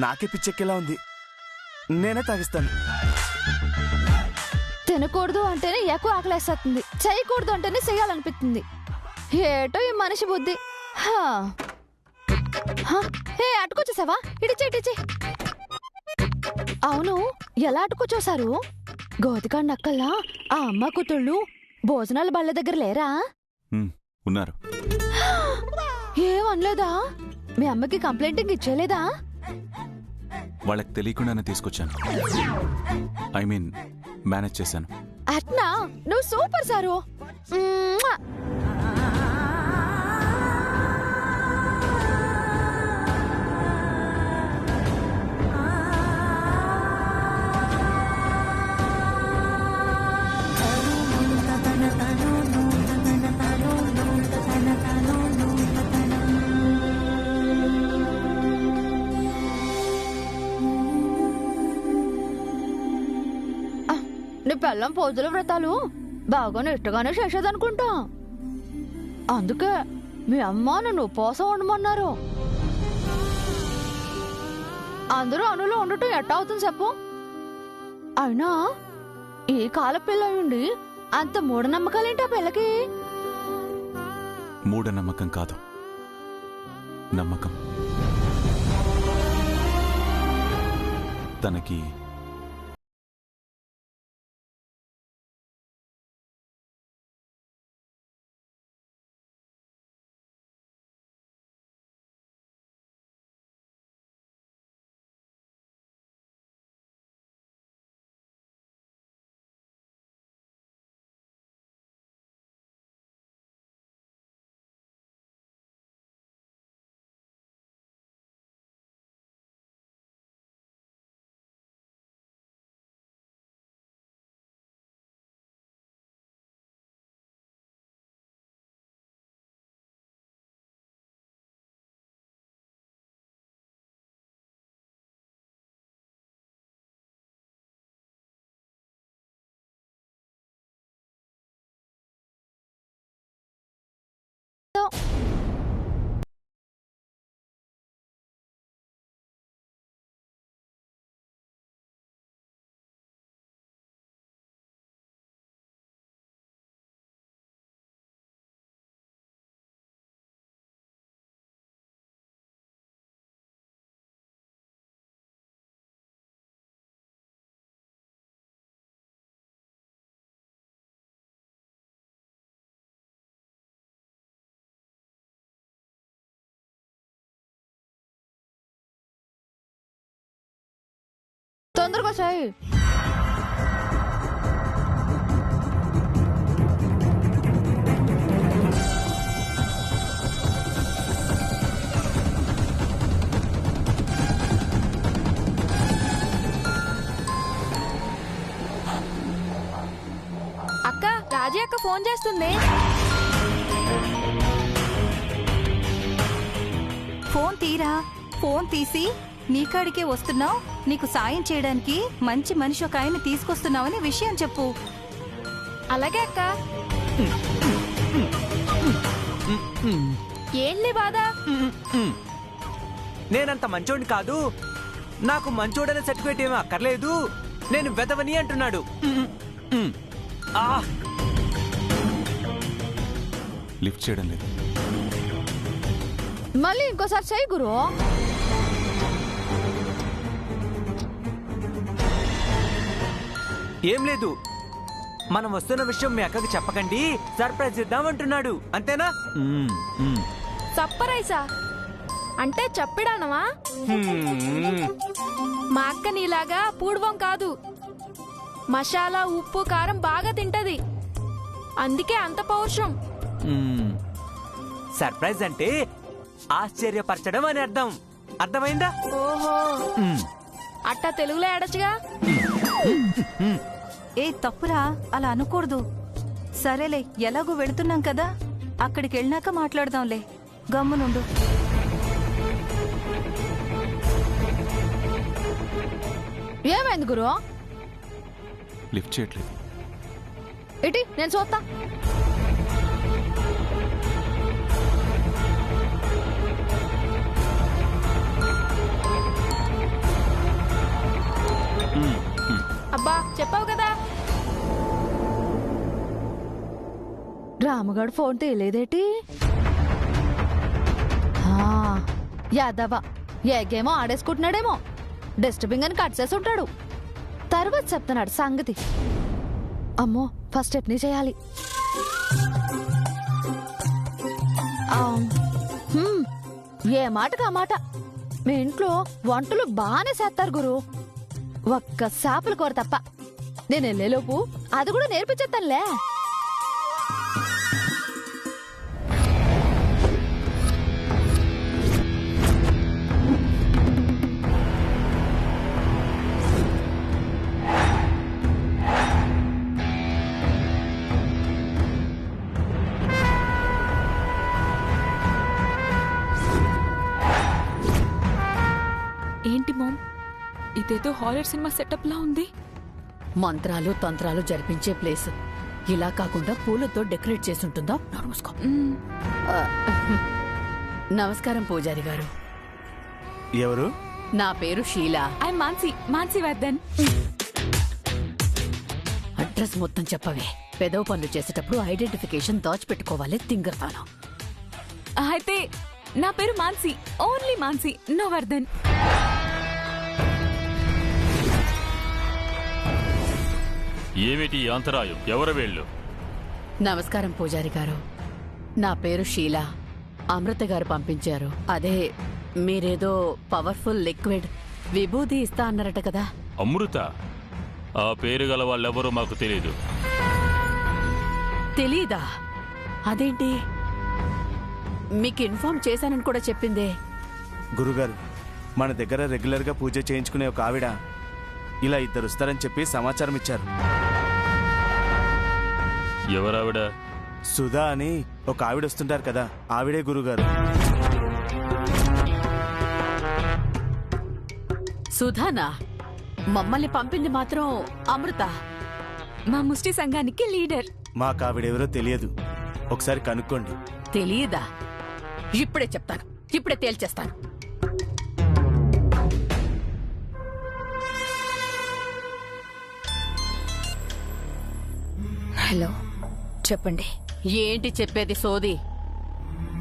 నాకే పిచ్చెక్కేలా ఉంది. నేనే తాగిస్తాను. తినకూడదు అంటేనే ఎక్కువ ఆకలేస్తుంది, చేయకూడదు అంటేనే చెయ్యాలనిపిస్తుంది. ఏటో ఈ మనిషి బుద్ధి. అటుకొచ్చేసావా? ఇడిచే. అవును, ఎలా అటుకొచ్చేసారు? గోతికాండ అక్కల్లా ఆ అమ్మ కూతుళ్ళు భోజనాల బళ్ళ దగ్గర లేరా? ఉన్నారు. ఏమనలేదా? మీ అమ్మకి కంప్లైంట్ ఇచ్చేలేదా? వాళ్ళకి తెలియకుండానే తీసుకొచ్చాను. ఐ మీన్ మేనేజ్ చేశాను. అట్నా? నువ్వు సూపర్ సారు. నీ పెళ్ళం పూజల వ్రతాలు బాగా నిష్టగానే చేసేదనుకుంటా. అందుకే మీ అమ్మ నన్ను ఉపవాసం ఉండమన్నారు. అందరూ అనులో ఉండటం ఎట్టా అవుతుంది చెప్పు? అయినా ఈ కాల పిల్లయుండి అంత మూఢనమ్మకాలేంటి ఆ పిల్లకి? మూఢనమ్మకం కాదు, నమ్మకం. తనకి తొందరగా చేయి. అక్క, రాజీ అక్క ఫోన్ చేస్తుంది. ఫోన్ తీరా. ఫోన్ తీసి నీకాడికే వస్తున్నావు, నీకు సాయం చేయడానికి మంచి మనిషి ఒక ఆయన తీసుకొస్తున్నావని విషయం చెప్పు. అలాగే అక్క. ఏంలే బాధ? నేనంత మంచోడిని కాదు, నాకు మంచోడనే సర్టిఫికేట్ ఏమీ అక్కర్లేదు, నేను వెదవని అంటున్నాడు. లిఫ్ట్ చేయడం లేదు. మళ్ళీ ఇంకోసారి చేయి గురు. ఏం లేదు, మనం వస్తున్న విషయం మీ అక్కకి చెప్పకండి, సర్ప్రైజ్ ఇద్దామంటున్నాడు. అంతేనా? సర్ప్రైజా అంటే చెప్పడానవా? మా అక్క నీలాగా పూర్వం కాదు, మసాలా ఉప్పు కారం బాగా తింటది, అందుకే అంత పౌరుషం. సర్ప్రైజ్ అంటే ఆశ్చర్యపరచడం అని అర్థం. అర్థమైందా? ఓహో, అట్టా తెలుగులో ఏడచ్చుగా. ఏ తప్పురా, అలా అనకూడదు. సరేలే, ఎలాగూ వెళుతున్నాం కదా, అక్కడికి వెళ్ళినాక మాట్లాడదాంలే, గమ్మునుండు. ఏమైంది గురు? లిఫ్ట్ చేయట్లేదు. ఇటీ నేను చూస్తా. చెప్పావు కదా. రాముగాడు ఫోన్ తీయలేదేటి? యాదవ ఏ గేమో ఆడేసుకుంటున్నాడేమో. డస్ట్బిన్ అని కట్ చేసి ఉంటాడు. తర్వాత చెప్తున్నాడు సంగతి. అమ్మో, ఫస్ట్ ఎట్నీ చేయాలి. ఏ మాటకు ఆ మాట. మీ ఇంట్లో వంటలు బాగానే చేస్తారు గురు. ఒక్క చేపల కూర తప్ప. నేను వెళ్ళేలోపు అది కూడా నేర్పించేస్తానులే. ఏంటి మామ్, ఇదేదో హారర్ సినిమా సెటప్ లా ఉంది. మంత్రాలు తంత్రాలు జరిపించే ప్లేస్. ఇలా కాకుండా పూలతో డెకరేట్ చేసుంటుందా? నమస్కారం పూజారి గారు. ఎవరు? నా పేరు షీలా. ఐ మాన్సీ వర్ధన్. అడ్రస్ మొత్తం చెప్పవే. పెదవ పనులు చేసేటప్పుడు ఐడెంటిఫికేషన్ దాచిపెట్టుకోవాలి. తింగరతాను. అయితే నా పేరు మాన్సీ, ఓన్లీ మాన్సీ, నో వర్ధన్. ఏమిటి అంతరాయం? ఎవరు వీళ్ళు? నమస్కారం పూజారి గారు. నా పేరు షీలా. అమృత గారు పంపించారు. అదే మీరేదో పవర్ఫుల్ లిక్విడ్ విభూది ఇస్తా అన్నారట కదా. అమృత? ఆ పేరు గల వాళ్ళెవరూ మాకు తెలీదు. తెలీదా? అదేంటి? మీకు ఇన్ఫార్మ్ చేశానని కూడా చెప్పిందే. గురుగారు, మన దగ్గర రెగ్యులర్ గా పూజ చేయించుకునే ఒక ఆవిడ ఇలా ఇద్దరు వస్తారని చెప్పి సమాచారం ఇచ్చారు. ఎవరావిడ? సుధా అని ఒక ఆవిడ వస్తుంటారు కదా, ఆవిడే గురుగారు. సుధానా? మమ్మల్ని పంపింది మాత్రం అమృత. మా ముష్టి సంఘానికి లీడర్. మాకు ఆవిడెవరో తెలియదు. ఒకసారి కనుక్కోండి. తెలియదా? ఇప్పుడే చెప్తాను. ఇప్పుడే తేల్చేస్తాను. హలో, చెప్పండి. ఏంటి చెప్పేది సోది?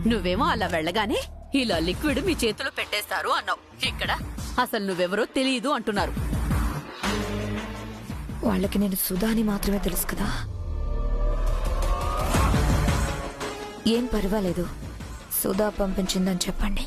నువ్వేమో అలా వెళ్ళగానే ఇలా లిక్విడ్ మీ చేతిలో పెట్టేస్తారు అన్నావు. ఇక్కడ అసలు నువ్వెవరో తెలియదు అంటున్నారు. వాళ్ళకి నేను సుధా అని మాత్రమే తెలుసు కదా. ఏం పర్వాలేదు, సుధా పంపించిందని చెప్పండి.